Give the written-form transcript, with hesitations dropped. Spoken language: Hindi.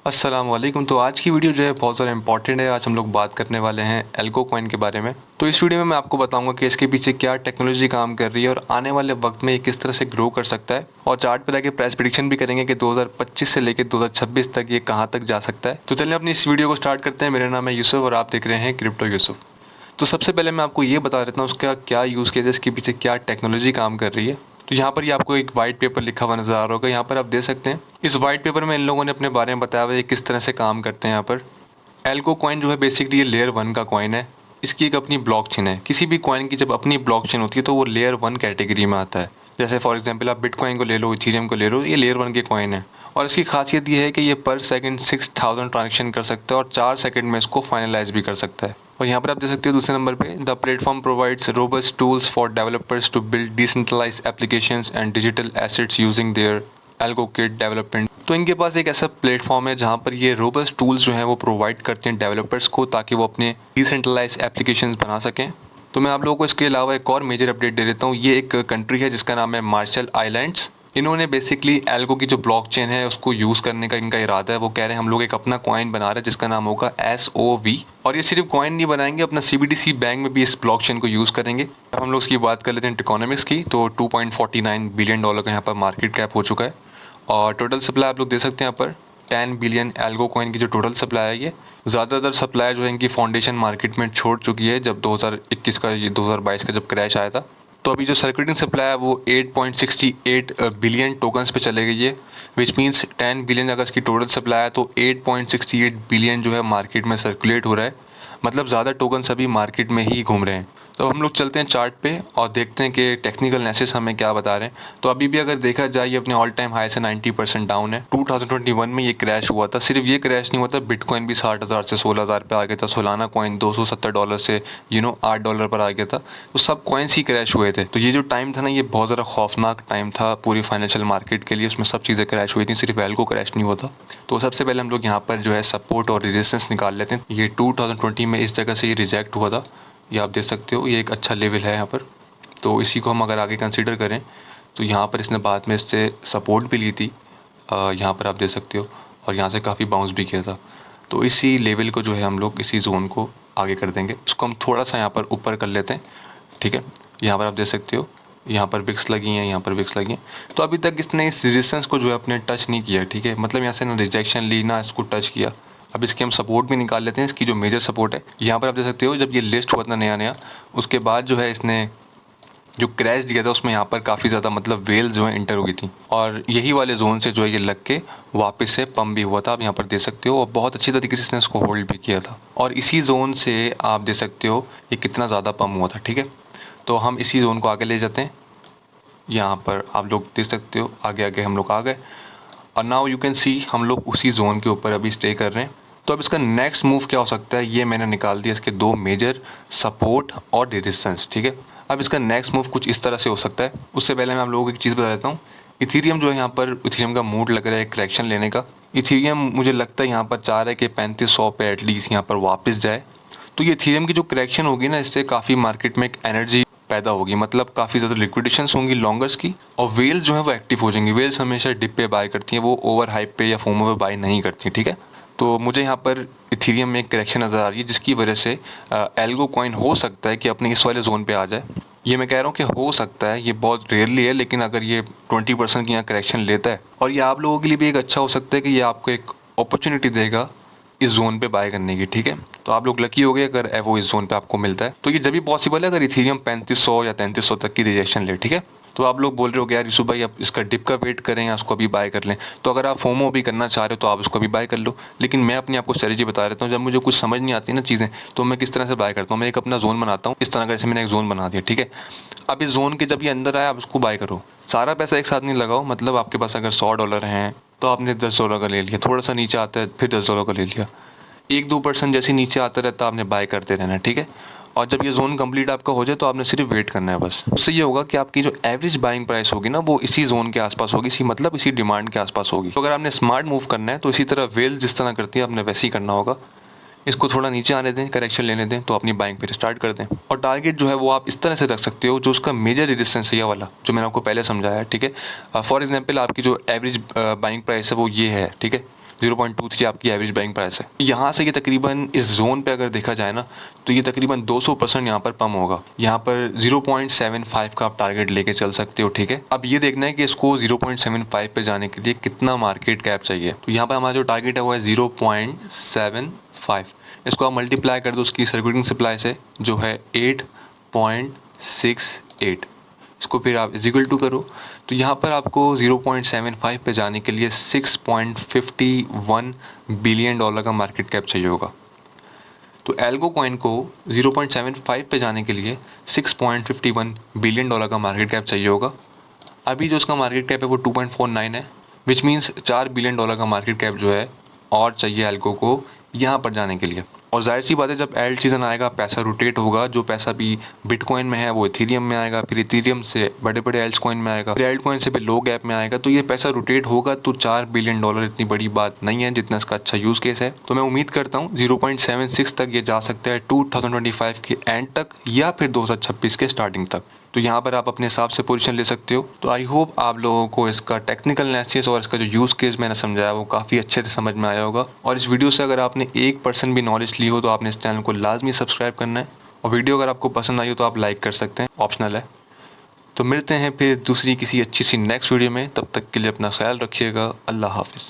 अस्सलाम वालेकुम। तो आज की वीडियो जो है बहुत ज़्यादा इंपॉर्टेंट है। आज हम लोग बात करने वाले हैं एल्गो कॉइन के बारे में। तो इस वीडियो में मैं आपको बताऊंगा कि इसके पीछे क्या टेक्नोलॉजी काम कर रही है और आने वाले वक्त में ये किस तरह से ग्रो कर सकता है, और चार्ट पर आके प्राइस प्रेडिक्शन भी करेंगे कि 2025 से लेकर 2026 तक ये कहाँ तक जा सकता है। तो चलिए अपनी इस वीडियो को स्टार्ट करते हैं। मेरा नाम है यूसुफ और आप देख रहे हैं क्रिप्टो यूसुफ। तो सबसे पहले मैं आपको ये बता देता हूँ उसका क्या यूज़ केस है, इसके पीछे क्या टेक्नोलॉजी काम कर रही है। तो यहाँ पर ये आपको एक वाइट पेपर लिखा हुआ नज़र आ रहा होगा, यहाँ पर आप देख सकते हैं। इस वाइट पेपर में इन लोगों ने अपने बारे में बताया हुआ है किस तरह से काम करते हैं। यहाँ पर एल्गो कॉइन जो है बेसिकली ये लेयर 1 का कॉइन है। इसकी एक अपनी ब्लॉकचेन है। किसी भी कॉइन की जब अपनी ब्लॉकचेन होती है तो वो लेयर 1 कैटेगरी में आता है। जैसे फॉर एग्जांपल आप बिटकॉइन को ले लो, इथेरियम को ले लो, ये लेयर 1 के कॉइन है। और इसकी खासियत ये है कि ये पर सेकंड 6000 ट्रांजेक्शन कर सकता है और 4 सेकंड में इसको फाइनलाइज भी कर सकता है। और यहाँ पर आप देख सकते हो दूसरे नंबर पे, the platform provides robust tools for developers to build decentralised applications and digital assets using their algo kit development. तो इनके पास एक ऐसा प्लेटफॉर्म है जहाँ पर ये रोबस्ट टूल्स जो हैं वो प्रोवाइड करते हैं डेवलपर्स को, ताकि वो अपने डिसेंट्रलाइज एप्लीकेशंस बना सकें। तो मैं आप लोगों को इसके अलावा एक और मेजर अपडेट दे देता हूँ। ये एक कंट्री है जिसका नाम है मार्शल आइलैंड्स। इन्होंने बेसिकली एल्गो की जो ब्लॉकचेन है उसको यूज़ करने का इनका इरादा है। वो कह रहे हैं हम लोग एक अपना कॉइन बना रहे हैं जिसका नाम होगा SOV। और ये सिर्फ कॉइन नहीं बनाएंगे, अपना CBDC बैंक में भी इस ब्लॉकचेन को यूज़ करेंगे। अब हम लोग इसकी बात कर लेते हैं इकोनॉमिक्स की। तो $2.49 बिलियन का यहाँ पर मार्केट कैप हो चुका है। और टोटल सप्लाई आप लोग दे सकते हैं यहाँ पर 10 बिलियन एल्गो कॉइन की जो टोटल सप्लाई है। ये ज़्यादातर सप्लाई जो है इनकी फाउंडेशन मार्केट में छोड़ चुकी है जब 2021 का, ये 2022 का जब क्रैश आया था। तो अभी जो सर्कुलेटिंग सप्लाई है वो 8.68 बिलियन टोकन्स पे चले गई है, विच मीन्स 10 बिलियन अगर इसकी टोटल सप्लाई है तो 8.68 बिलियन जो है मार्केट में सर्कुलेट हो रहा है। मतलब ज़्यादा टोकन्स अभी मार्केट में ही घूम रहे हैं। तो हम लोग चलते हैं चार्ट पे और देखते हैं कि टेक्निकल एनालिसिस हमें क्या बता रहे हैं। तो अभी भी अगर देखा जाए ये अपने ऑल टाइम हाई से 90% डाउन है। 2021 में ये क्रैश हुआ था। सिर्फ ये क्रैश नहीं हुआ था, बिटकॉइन भी 60,000 से 16,000 पे आ गया था। सोलाना कॉइन $270 से $8 पर आ गया था। तो सब कॉइन्स ही क्रैश हुए थे। तो ये जो टाइम था ना, ये बहुत ज़्यादा खौफनाक टाइम था पूरी फाइनेंशियल मार्केट के लिए। उसमें सब चीज़ें क्रैश हुई थी, सिर्फ एल्गो क्रैश नहीं हुआ था। तो सबसे पहले हम लोग यहाँ पर जो है सपोर्ट और रेजिस्टेंस निकाल लेते हैं। ये 2020 में इस जगह से ये रिजेक्ट हुआ था, ये आप देख सकते हो। ये एक अच्छा लेवल है यहाँ पर। तो इसी को हम अगर आगे कंसीडर करें तो यहाँ पर इसने बाद में इससे सपोर्ट भी ली थी, यहाँ पर आप देख सकते हो। और यहाँ से काफ़ी बाउंस भी किया था। तो इसी लेवल को जो है हम लोग इसी जोन को आगे कर देंगे। इसको हम थोड़ा सा यहाँ पर ऊपर कर लेते हैं, ठीक है। यहाँ पर आप देख सकते हो, यहाँ पर विक्स लगी हैं, यहाँ पर विक्स लगी हैं। तो अभी तक इसने इस रेजिस्टेंस को जो है अपने टच नहीं किया, ठीक है। मतलब यहाँ से ना रिजेक्शन ली ना इसको टच किया। अब इसके हम सपोर्ट भी निकाल लेते हैं। इसकी जो मेजर सपोर्ट है यहाँ पर आप देख सकते हो, जब ये लिस्ट हुआ था नया नया, उसके बाद जो है इसने जो क्रैश दिया था उसमें यहाँ पर काफ़ी ज़्यादा मतलब वेल जो है इंटर हुई थी। और यही वाले जोन से जो है ये लग के वापस से पम्प भी हुआ था, आप यहाँ पर देख सकते हो। और बहुत अच्छी तरीके से इसने इसको होल्ड भी किया था। और इसी जोन से आप देख सकते हो ये कितना ज़्यादा पम्प हुआ था, ठीक है। तो हम इसी जोन को आगे ले जाते हैं। यहाँ पर आप लोग देख सकते हो आगे आगे हम लोग आ गए। और नाउ यू कैन सी हम लोग उसी जोन के ऊपर अभी स्टे कर रहे हैं। तो अब इसका नेक्स्ट मूव क्या हो सकता है, ये मैंने निकाल दिया इसके दो मेजर सपोर्ट और रेजिस्टेंस, ठीक है। अब इसका नेक्स्ट मूव कुछ इस तरह से हो सकता है। उससे पहले मैं आप लोगों को एक चीज़ बता देता हूँ। इथेरियम जो है, यहाँ पर इथेरियम का मूड लग रहा है करेक्शन लेने का। इथेरियम मुझे लगता है यहाँ पर चाह रहा है कि 3500 पे एटलीस्ट यहाँ पर वापस जाए। तो ये इथेरियम की जो करेक्शन होगी ना, इससे काफ़ी मार्केट में एक एनर्जी पैदा होगी। मतलब काफ़ी ज़्यादा लिक्विडेशंस होंगी लॉन्गर्स की, और वेल्स जो है वो एक्टिव हो जाएंगी। वेल्स हमेशा डिप पे बाय करती हैं, वो ओवर हाइप पे या फोमो पे बाय नहीं करती, ठीक है। तो मुझे यहाँ पर इथेरियम में एक करेक्शन नज़र आ रही है, जिसकी वजह से एल्गो कॉइन हो सकता है कि अपने इस वाले जोन पे आ जाए। ये मैं कह रहा हूँ कि हो सकता है, ये बहुत रेयरली है, लेकिन अगर ये 20% की यहाँ करेक्शन लेता है, और ये आप लोगों के लिए भी एक अच्छा हो सकता है कि ये आपको एक अपॉर्चुनिटी देगा इस जोन पे बाय करने की, ठीक है। तो आप लोग लकी हो गए अगर वो इस जोन पे आपको मिलता है। तो ये जब भी पॉसिबल है अगर इथेरियम 3500 या 3300 तक की रिजेक्शन ले, ठीक है। तो आप लोग बोल रहे हो कि यार यूसुफ भाई अब इसका डिप का वेट करें या उसको अभी बाय कर लें। तो अगर आप फोमो भी करना चाह रहे हो तो आप उसको भी बाय कर लो। लेकिन मैं अपनी आपको स्ट्रेटजी बता देता हूँ। जब मुझे कुछ समझ नहीं आती ना चीज़ें, तो मैं किस तरह से बाय करता हूँ। मैं एक अपना जोन बनाता हूँ, इस तरह का, जैसे मैंने एक जोन बना दिया, ठीक है। अब इस जोन के जब ये अंदर आया, आप उसको बाय करो। सारा पैसा एक साथ नहीं लगाओ। मतलब आपके पास अगर $100 हैं तो आपने $10 का ले लिया, थोड़ा सा नीचे आता है फिर $10 का ले लिया, 1-2% जैसे नीचे आता रहता है आपने बाय करते रहना, ठीक है। और जब ये जोन कंप्लीट आपका हो जाए तो आपने सिर्फ वेट करना है बस। उससे ये होगा कि आपकी जो एवरेज बाइंग प्राइस होगी ना, वो इसी जोन के आसपास होगी, इसी मतलब इसी डिमांड के आसपास होगी। तो अगर आपने स्मार्ट मूव करना है तो इसी तरह वेल जिस तरह करती है आपने वैसे ही करना होगा। इसको थोड़ा नीचे आने दें, करेक्शन लेने दें, तो अपनी बाइंग फिर स्टार्ट कर दें। और टारगेट जो है वो आप इस तरह से रख सकते हो, जो उसका मेजर रेजिस्टेंस है ये वाला जो मैंने आपको पहले समझाया है, ठीक है। फॉर एग्जांपल आपकी जो एवरेज बाइंग प्राइस है वो ये है, ठीक है। 0.23 आपकी एवरेज बाइंग प्राइस है। यहाँ से ये तकरीबन इस जोन पे अगर देखा जाए ना तो ये तकरीबन 200% यहाँ पर पम होगा। यहाँ पर 0.75 का आप टारगेट लेके चल सकते हो, ठीक है। अब ये देखना है कि इसको 0.75 पे जाने के लिए कितना मार्केट कैप चाहिए। तो यहाँ पर हमारा जो टारगेट है वो है 0.75। इसको आप मल्टीप्लाई कर दो उसकी सर्कुलेटिंग सप्लाई से जो है 8.68। इसको फिर आप इक्वल टू करो तो यहाँ पर आपको 0.75 पे जाने के लिए 6.51 बिलियन डॉलर का मार्केट कैप चाहिए होगा। तो एल्गो कॉइन को 0.75 पे जाने के लिए 6.51 बिलियन डॉलर का मार्केट कैप चाहिए होगा। अभी जो उसका मार्केट कैप है वो 2.49 है, विच मीन्स 4 बिलियन डॉलर का मार्केट कैप जो है और चाहिए एल्गो को यहाँ पर जाने के लिए। और जाहिर सी बात है जब एल्ट सीजन आएगा पैसा रोटेट होगा, जो पैसा भी बिटकॉइन में है वो इथीरियम में आएगा, फिर इथीरियम से बड़े बड़े एल्ट कॉइन में आएगा, फिर एल्ट कॉइन से भी लो गैप में आएगा। तो ये पैसा रोटेट होगा तो 4 बिलियन डॉलर इतनी बड़ी बात नहीं है जितना इसका अच्छा यूज़ केस है। तो मैं उम्मीद करता हूँ 0.76 तक ये जा सकता है 2025 के एंड तक या फिर 2026 के स्टार्टिंग तक। तो यहाँ पर आप अपने हिसाब से पोजीशन ले सकते हो। तो आई होप आप लोगों को इसका टेक्निकल एनालिसिस और इसका जो यूज़ केस मैंने समझाया वो काफ़ी अच्छे से समझ में आया होगा। और इस वीडियो से अगर आपने 1% भी नॉलेज ली हो तो आपने इस चैनल को लाजमी सब्सक्राइब करना है। और वीडियो अगर आपको पसंद आई हो तो आप लाइक कर सकते हैं, ऑप्शनल है। तो मिलते हैं फिर दूसरी किसी अच्छी सी नेक्स्ट वीडियो में, तब तक के लिए अपना ख्याल रखिएगा। अल्लाह हाफिज़।